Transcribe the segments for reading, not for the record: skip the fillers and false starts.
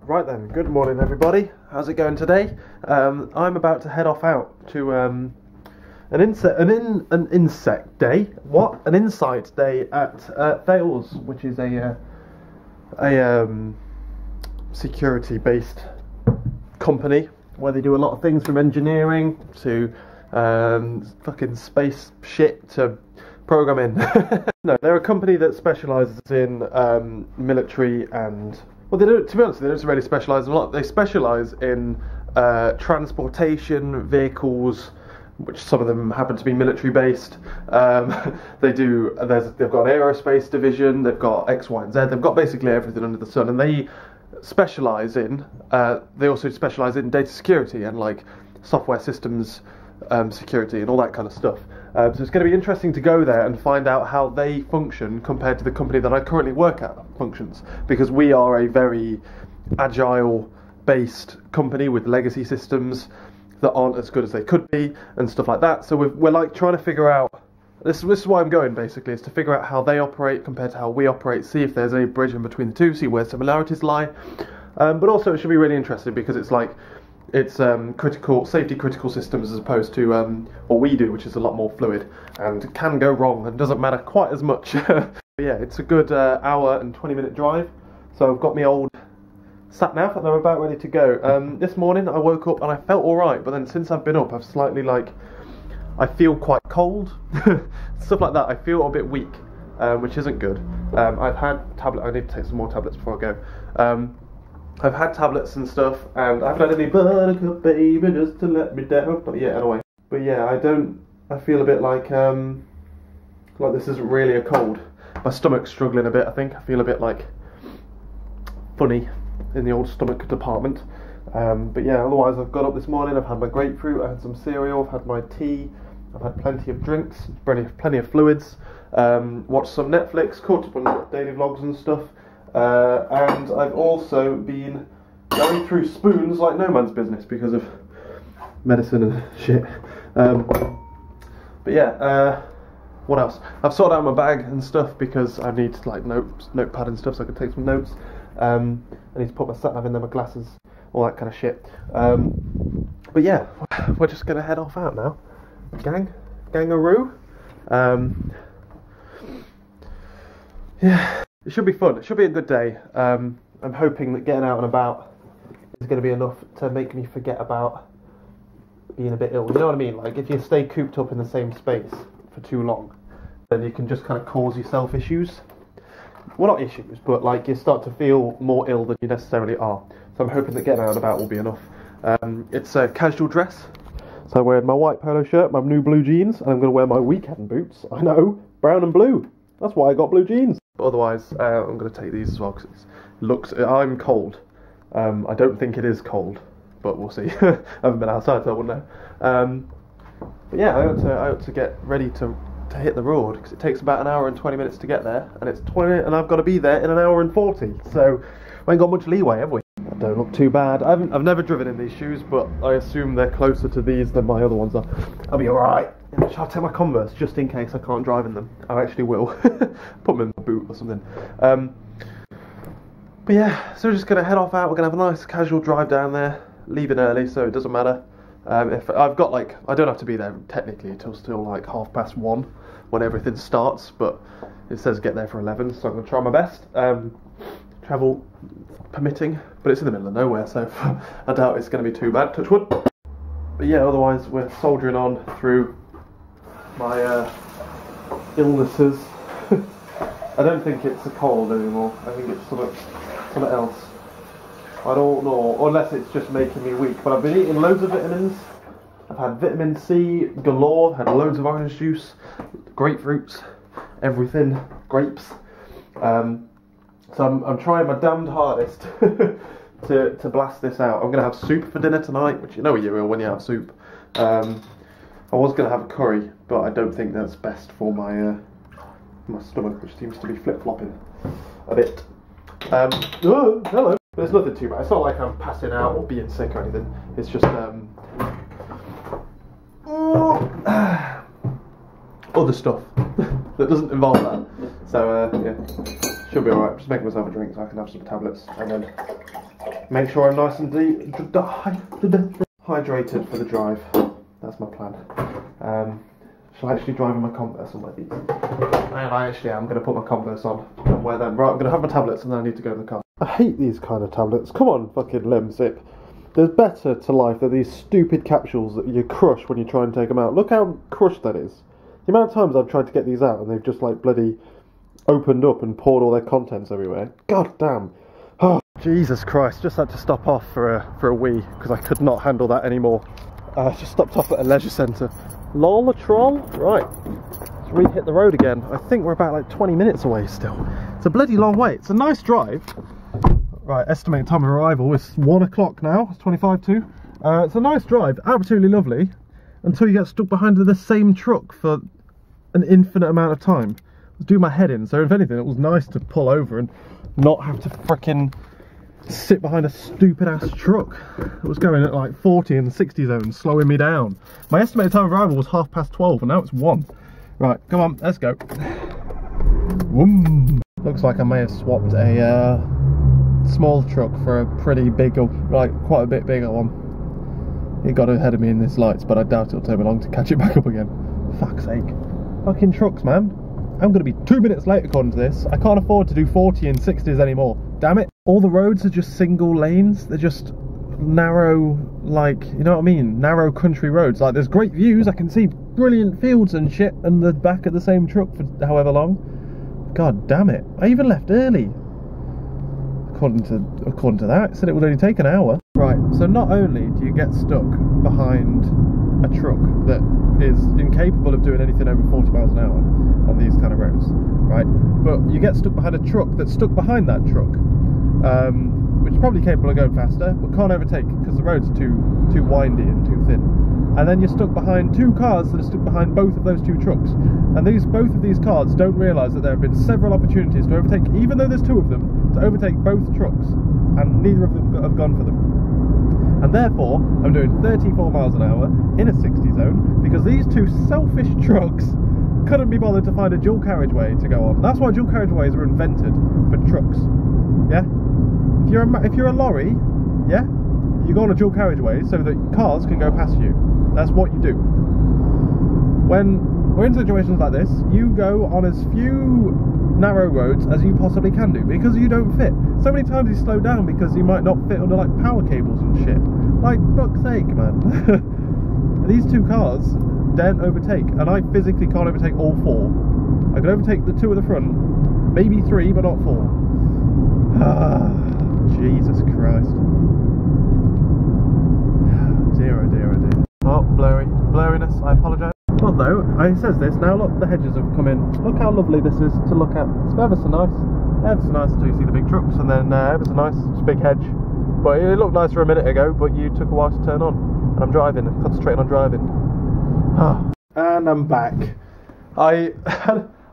Right then, good morning everybody. How's it going today? I'm about to head off out to an insect day. What? An insight day at Thales, which is a security-based company where they do a lot of things from engineering to fucking space shit to programming. No, they're a company that specialises in military and, well, they don't. To be honest, they don't really specialise in a lot. They specialise in transportation vehicles, which some of them happen to be military based. They do. They've got an aerospace division. They've got X, Y, and Z. They've got basically everything under the sun, and they specialise in. They also specialise in data security and like software systems security and all that kind of stuff. So it's going to be interesting to go there and find out how they function compared to the company that I currently work at functions, because we are a very agile based company with legacy systems that aren't as good as they could be and stuff like that. So we're like trying to figure out, this is why I'm going basically, is to figure out how they operate compared to how we operate, see if there's any bridge in between the two, see where similarities lie. But also it should be really interesting because it's like, it's safety critical systems as opposed to what we do, which is a lot more fluid and can go wrong and doesn't matter quite as much. But yeah, it's a good hour and 20-minute drive. So I've got my old sat nav and I'm about ready to go. This morning I woke up and I felt alright, but then since I've been up I've slightly I feel quite cold. Stuff like that. I feel a bit weak, which isn't good. I've had I need to take some more tablets before I go. I've had tablets and stuff, and I haven't had any buttercup baby just to let me down. But yeah, anyway. But yeah, I feel a bit like this isn't really a cold. My stomach's struggling a bit, I think. I feel a bit funny in the old stomach department. But yeah, otherwise I've got up this morning, I've had my grapefruit, I had some cereal, I've had my tea, I've had plenty of drinks, plenty of fluids, watched some Netflix, caught up on daily vlogs and stuff. And I've also been going through spoons like no man's business because of medicine and shit. But yeah, what else? I've sorted out my bag and stuff because I need notepad and stuff so I can take some notes. I need to put my sat nav in there, my glasses, all that kind of shit. But yeah, we're just gonna head off out now, gangaroo. Yeah. It should be fun. It should be a good day. I'm hoping that getting out and about is going to be enough to make me forget about being a bit ill. You know what I mean? Like, if you stay cooped up in the same space for too long, then you can just kind of cause yourself issues. Well, not issues, but like you start to feel more ill than you necessarily are. So I'm hoping that getting out and about will be enough. It's a casual dress. So I'm wearing my white polo shirt, my new blue jeans, and I'm going to wear my weekend boots. I know, brown and blue. That's why I got blue jeans. But otherwise, I'm going to take these as well because I'm cold. I don't think it is cold, but we'll see. I haven't been outside, so I wouldn't know. But yeah, I ought to get ready to hit the road because it takes about an hour and 20 minutes to get there, and and I've got to be there in an hour and 40. So we ain't got much leeway, have we? I don't look too bad. I've never driven in these shoes, but I assume they're closer to these than my other ones are. I'll be alright. Shall I take my Converse just in case I can't drive in them? I actually will. Put them in my boot or something. But yeah, so we're just going to head off out. We're going to have a nice casual drive down there. Leaving early, so it doesn't matter. If I've got I don't have to be there technically until still 1:30 when everything starts, but it says get there for 11, so I'm going to try my best. Travel permitting, but it's in the middle of nowhere, so I doubt it's going to be too bad, touch wood. But yeah, otherwise we're soldiering on through my illnesses. I don't think it's a cold anymore. I think it's something else. I don't know, unless it's just making me weak. But I've been eating loads of vitamins. I've had vitamin C galore. Had loads of orange juice, grapefruits, everything, grapes. So I'm trying my damned hardest to blast this out. I'm gonna have soup for dinner tonight, which you know you will when you have soup. I was going to have a curry, but I don't think that's best for my stomach, which seems to be flip-flopping a bit. Oh, hello. But it's nothing too bad. It's not like I'm passing out or being sick or anything. It's just other stuff that doesn't involve that. So yeah, should be alright. Just making myself a drink so I can have some tablets and then make sure I'm nice and hydrated for the drive. That's my plan. Shall I actually drive in my Converse and wear these? And I actually am going to put my Converse on and wear them. Right, I'm going to have my tablets and then I need to go in the car. I hate these kind of tablets. Come on, fucking Lemsip. There's better to life than these stupid capsules that you crush when you try and take them out. Look how crushed that is. The amount of times I've tried to get these out and they've just like bloody opened up and poured all their contents everywhere. God damn. Oh, Jesus Christ. Just had to stop off for a wee because I could not handle that anymore. Just stopped off at a leisure centre. Lol, a troll? Right. Let's re-hit the road again. I think we're about like 20 minutes away still. It's a bloody long way. It's a nice drive. Right, estimated time of arrival is 1 o'clock now. It's 25 to. It's a nice drive, absolutely lovely, until you get stuck behind the same truck for an infinite amount of time. I was doing my head in, so if anything, it was nice to pull over and not have to frickin' sit behind a stupid ass truck that was going at like 40 in the 60 zone, slowing me down. My estimated time of arrival was 12:30 and now it's 1. Right, come on, let's go. Vroom. Looks like I may have swapped a small truck for a pretty big, like quite a bit bigger one. It got ahead of me in this lights, but I doubt it'll take me long to catch it back up again. Fuck's sake. Fucking trucks, man. I'm going to be 2 minutes late according to this. I can't afford to do 40 and 60s anymore. Damn it. All the roads are just single lanes. They're just narrow, like, you know what I mean? Narrow country roads. Like, there's great views. I can see brilliant fields and shit and the back of the same truck for however long. God damn it. I even left early. According to that, it said it would only take an hour. Right, so not only do you get stuck behind a truck that is incapable of doing anything over 40 miles an hour on these kind of roads, right? But you get stuck behind a truck that's stuck behind that truck, which is probably capable of going faster, but can't overtake because the road's too windy and too thin. And then you're stuck behind 2 cars that are stuck behind both of those 2 trucks. And both of these cars don't realise that there have been several opportunities to overtake, even though there's 2 of them, to overtake both trucks, and neither of them have gone for them. And therefore, I'm doing 34 miles an hour in a 60 zone because these 2 selfish trucks couldn't be bothered to find a dual carriageway to go on. That's why dual carriageways were invented, for trucks. Yeah? If you're a lorry, yeah, you go on a dual carriageway so that cars can go past you. That's what you do. When we're in situations like this, you go on as few narrow roads as you possibly can do because you don't fit. So many times you slow down because you might not fit under like power cables and shit. Like, fuck's sake, man. These 2 cars don't overtake, and I physically can't overtake all 4. I can overtake the 2 at the front, maybe 3, but not 4. Jesus Christ. Dear, oh dear, oh dear. Oh, blurriness, I apologise. Well though, it says this, now look, the hedges have come in. Look how lovely this is to look at. It's ever so nice until you see the big trucks, and then ever so nice, it's a big hedge. But it looked nicer a minute ago, but you took a while to turn on. And I'm driving, I'm concentrating on driving. And I'm back. I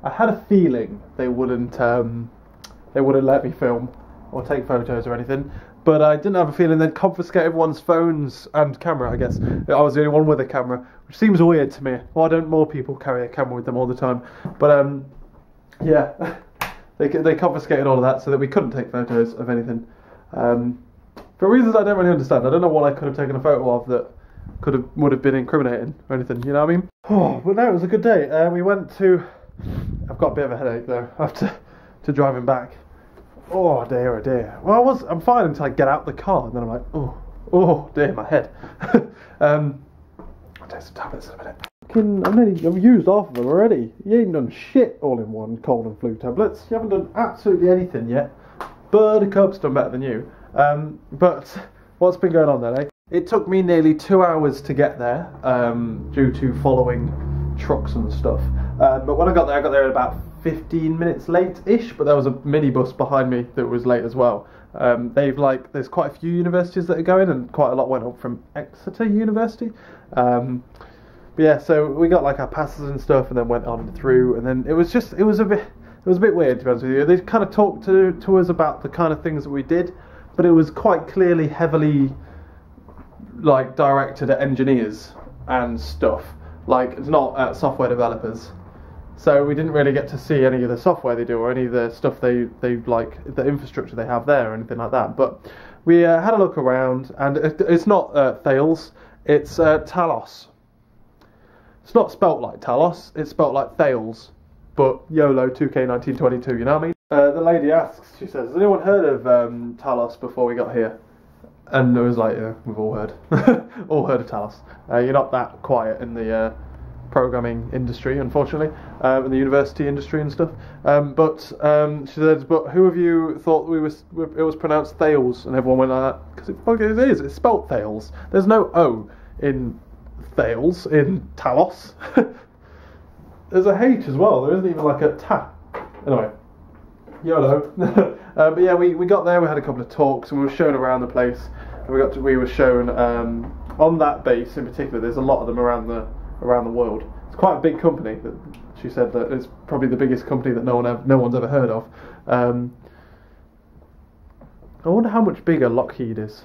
had a feeling they wouldn't let me film or take photos or anything, but I didn't have a feeling they'd confiscate everyone's phones and camera, I guess. I was the only one with a camera, which seems weird to me. Why don't more people carry a camera with them all the time? But yeah, they confiscated all of that so that we couldn't take photos of anything. For reasons I don't really understand. I don't know what I could have taken a photo of that would have been incriminating or anything, you know what I mean? Oh, but no, it was a good day. We went to... I've got a bit of a headache though after driving back. Oh dear, oh dear. Well, I'm fine until I get out the car, and then I'm like, oh dear, my head. I'll take some tablets in a minute. I've used half of them already. You ain't done shit all in one, cold and flu tablets. You haven't done absolutely anything yet. Buttercup's done better than you. But what's been going on then, eh? It took me nearly 2 hours to get there, due to following trucks and stuff. But when I got there at about 15 minutes late-ish, but there was a minibus behind me that was late as well. There's quite a few universities that are going, and quite a lot went up from Exeter University. But yeah, so we got like our passes and stuff, and then went on through, and then it was a bit weird, to be honest with you. They kind of talked to us about the kind of things that we did, but it was quite clearly heavily like directed at engineers and stuff. Like, it's not at software developers. So we didn't really get to see any of the software they do or any of the stuff they like, the infrastructure they have there or anything like that. But we had a look around, and it's not Thales, it's Talos. It's not spelt like Talos, it's spelt like Thales, but YOLO 2K1922, you know what I mean? The lady asks, she says, has anyone heard of Talos before we got here? And it was like, yeah, we've all heard. All heard of Talos. You're not that quiet in the programming industry, unfortunately, in the university industry and stuff. But she said, but who of you thought it was pronounced Thales? And everyone went like that, because it is, it's spelt Thales. There's no O in Thales, in Talos. There's a H as well, there isn't even like a ta. Anyway, YOLO. But yeah, we got there, we had a couple of talks, and we were shown around the place, and we were shown on that base in particular. There's a lot of them around the world. It's quite a big company. That she said that it's probably the biggest company that no one's ever heard of. I wonder how much bigger Lockheed is.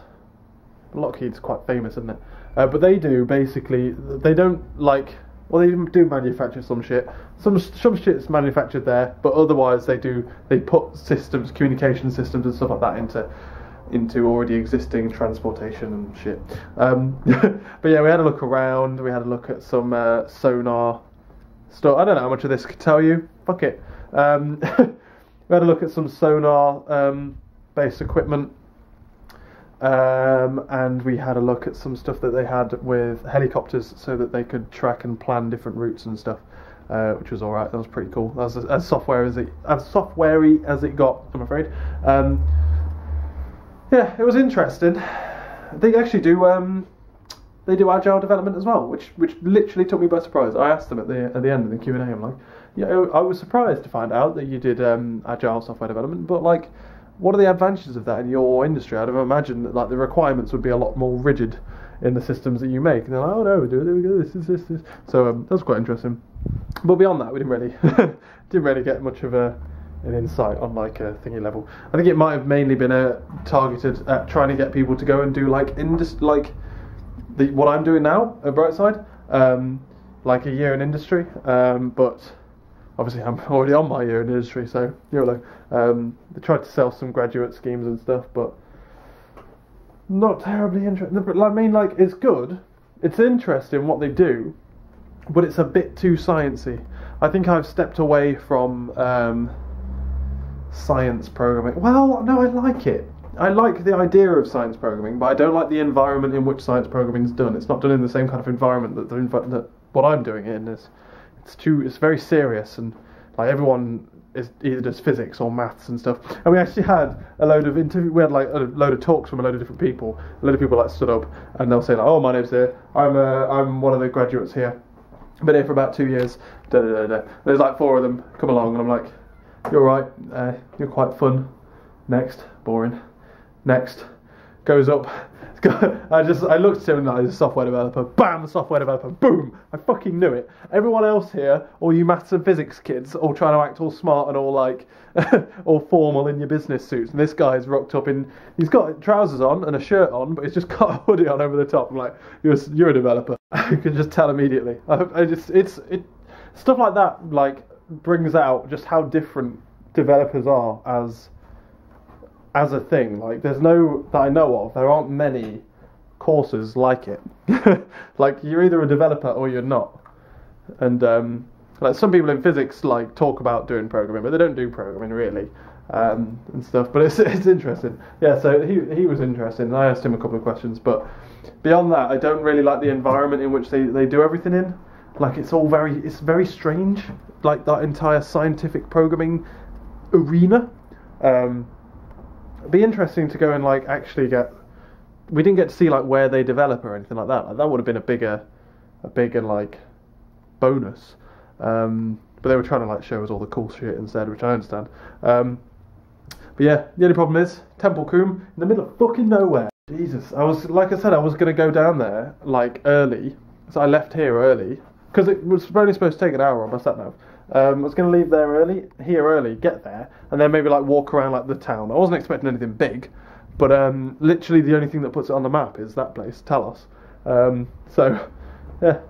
Lockheed's quite famous, isn't it? But they do basically. They don't like. Well, they do manufacture some shit. Some shit's manufactured there, but otherwise they put systems, communication systems and stuff like that into already existing transportation and shit. But yeah, we had a look around. We had a look at some sonar stuff. I don't know how much of this could tell you. Fuck it. We had a look at some sonar based equipment. And we had a look at some stuff that they had with helicopters so that they could track and plan different routes and stuff, which was alright. That was pretty cool. That was as softwarey as it got, I'm afraid. Yeah, it was interesting. They actually do agile development as well, which literally took me by surprise. I asked them at the end of the Q&A. I'm like, yeah, I was surprised to find out that you did agile software development, but like, what are the advantages of that in your industry? I'd imagine that like the requirements would be a lot more rigid in the systems that you make. And they're like, oh no, this. So that was quite interesting. But beyond that, we didn't really get much of an insight on like a thingy level. I think it might have mainly been targeted at trying to get people to go and do like what I'm doing now at Brightside, like a year in industry. But obviously, I'm already on my year in industry, so YOLO. They tried to sell some graduate schemes and stuff, but not terribly interesting. But I mean, like, it's good. It's interesting what they do, but it's a bit too sciencey. I think I've stepped away from science programming. Well, no, I like it. I like the idea of science programming, but I don't like the environment in which science programming is done. It's not done in the same kind of environment that what I'm doing it in is. It's very serious, and like everyone either does physics or maths and stuff. And we actually had a load of we had like a load of talks from a load of different people. A load of people like stood up and they'll say like, "Oh, my name's here. I'm one of the graduates here. Been here for about 2 years." There's like 4 of them come along, and I'm like, "You're right. You're quite fun. Next, boring. Next." Goes up. I looked at him and like, he's a software developer. Bam, software developer. Boom. I fucking knew it. Everyone else here, all you maths and physics kids, all trying to act all smart and all like, all formal in your business suits. And this guy's rocked up he's got trousers on and a shirt on, but he's just got a hoodie on over the top. I'm like, you're a developer. You can just tell immediately. Stuff like that like brings out just how different developers are as a thing. Like, there's no that I know of. There aren't many courses like it. Like, you're either a developer or you're not. And like some people in physics like talk about doing programming, but they don't do programming really, and stuff. But it's interesting. Yeah. So he was interested, and I asked him a couple of questions. But beyond that, I don't really like the environment in which they do everything in. Like, it's very strange. Like that entire scientific programming arena. It'd be interesting to go and like actually we didn't get to see like where they develop or anything like that. Like, that would have been a bigger like bonus. But they were trying to like show us all the cool shit instead, which I understand. But yeah, the only problem is Templecomb in the middle of fucking nowhere. Jesus, I was gonna go down there like early, so I left here early because it was only supposed to take an hour on my sat nav. I was going to leave there early, get there, and then maybe like walk around like the town. I wasn't expecting anything big, but literally the only thing that puts it on the map is that place, Talos. So yeah,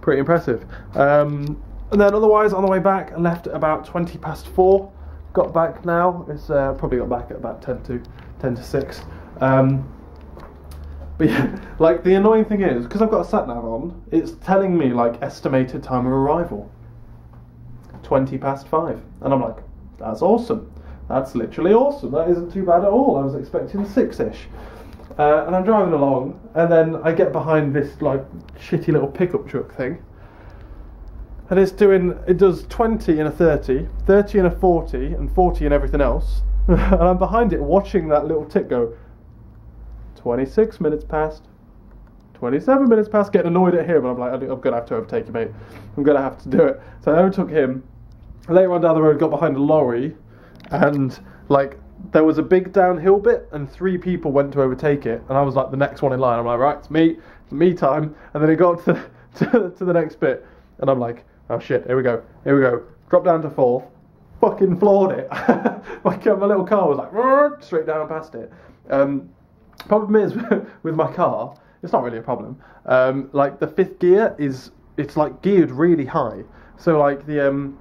pretty impressive. And then otherwise on the way back, I left at about 4:20. Got back now. It's probably got back at about 10 to 6. But yeah, like the annoying thing is, because I've got a sat nav on, it's telling me like estimated time of arrival, 5:20, and I'm like, that's awesome. That's literally awesome. That isn't too bad at all. I was expecting 6-ish. And I'm driving along, and then I get behind this like shitty little pickup truck thing, and it does 20 in a 30, 30 in a 40, and 40 in everything else. And I'm behind it watching that little tick go, 26 minutes past, 27 minutes past, getting annoyed at him, and I'm like, I'm going to have to overtake you, mate. I'm going to have to do it. So I overtook him. Later on down the road, got behind a lorry, and like there was a big downhill bit, and 3 people went to overtake it, and I was like the next one in line. I'm like, right, it's me time. And then it got to the next bit, and I'm like, oh shit, here we go. Dropped down to 4th, fucking floored it. My little car was like straight down past it. Problem is with my car, it's not really a problem. Like the 5th gear it's like geared really high, so like the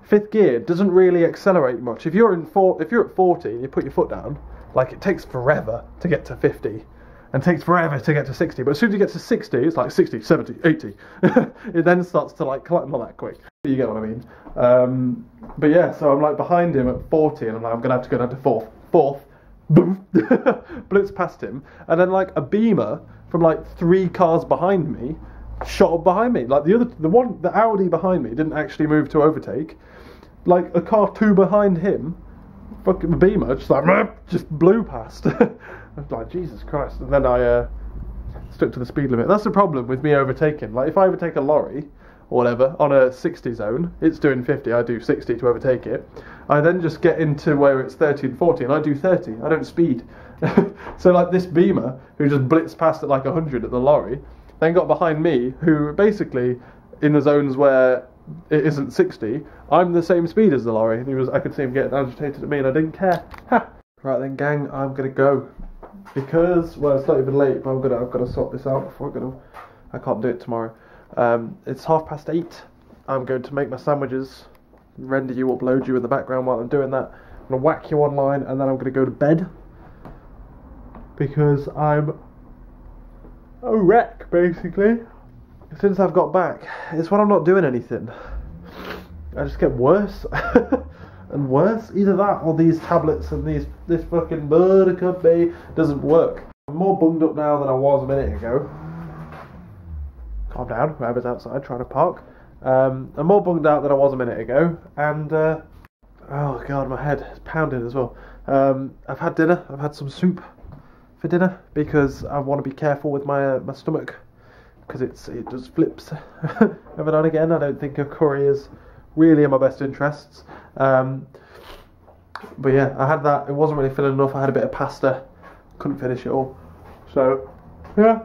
5th gear doesn't really accelerate much. If you're at 40 and you put your foot down, like it takes forever to get to 50 and takes forever to get to 60, but as soon as you get to 60, it's like 60, 70, 80. It then starts to like climb on that quick. You get what I mean? But yeah, so I'm like behind him at 40, and I'm like, I'm gonna have to go down to 4th, boom, blitz past him, and then like a beamer from like 3 cars behind me shot up behind me. Like the Audi behind me didn't actually move to overtake. Like a car 2 behind him, fucking beamer, just blew past. I was like, Jesus Christ. And then I stuck to the speed limit. That's the problem with me overtaking. Like if I overtake a lorry or whatever on a 60 zone, it's doing 50, I do 60 to overtake it. I then just get into where it's 30 and 40, and I do 30. I don't speed. So like this beamer, who just blitzed past at like 100 at the lorry, then got behind me, who basically, in the zones where it isn't 60, I'm the same speed as the lorry. And I could see him getting agitated at me, and I didn't care. Ha! Right then, gang, I'm gonna go because, well, it's not even late, but I've got to sort this out before I can't do it tomorrow. It's 8:30. I'm going to make my sandwiches, render you, upload you in the background while I'm doing that. I'm gonna whack you online, and then I'm gonna go to bed because I'm a wreck, basically. Since I've got back, it's when I'm not doing anything, I just get worse and worse. Either that or these tablets and this fucking buttercup bay doesn't work. I'm more bunged up now than I was a minute ago. Calm down, whoever's outside trying to park. I'm more bunged out than I was a minute ago, and oh god, my head is pounding as well. I've had dinner. I've had some soup for dinner because I want to be careful with my stomach, because it just flips every now and again. I don't think a curry is really in my best interests. But yeah, I had that. It wasn't really filling enough. I had a bit of pasta. Couldn't finish it all. So yeah,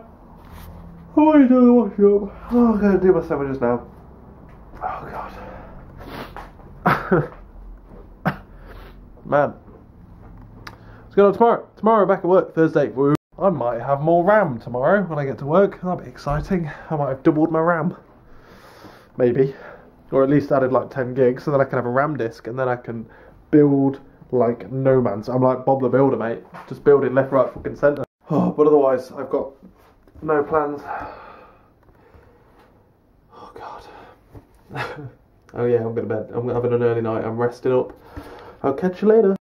I'm going to do the washing up. Oh, I'm going to do my sandwiches now. Oh god. Man. What's going on tomorrow? Tomorrow back at work, Thursday. Woo. I might have more RAM tomorrow when I get to work. That'll be exciting. I might have doubled my RAM. Maybe. Or at least added like 10 gigs, so then I can have a RAM disk, and then I can build like no man's. I'm like Bob the Builder, mate. Just building left, right, fucking centre. Oh, but otherwise, I've got no plans. Oh god. Oh yeah, I'm going to bed. I'm having an early night. I'm resting up. I'll catch you later.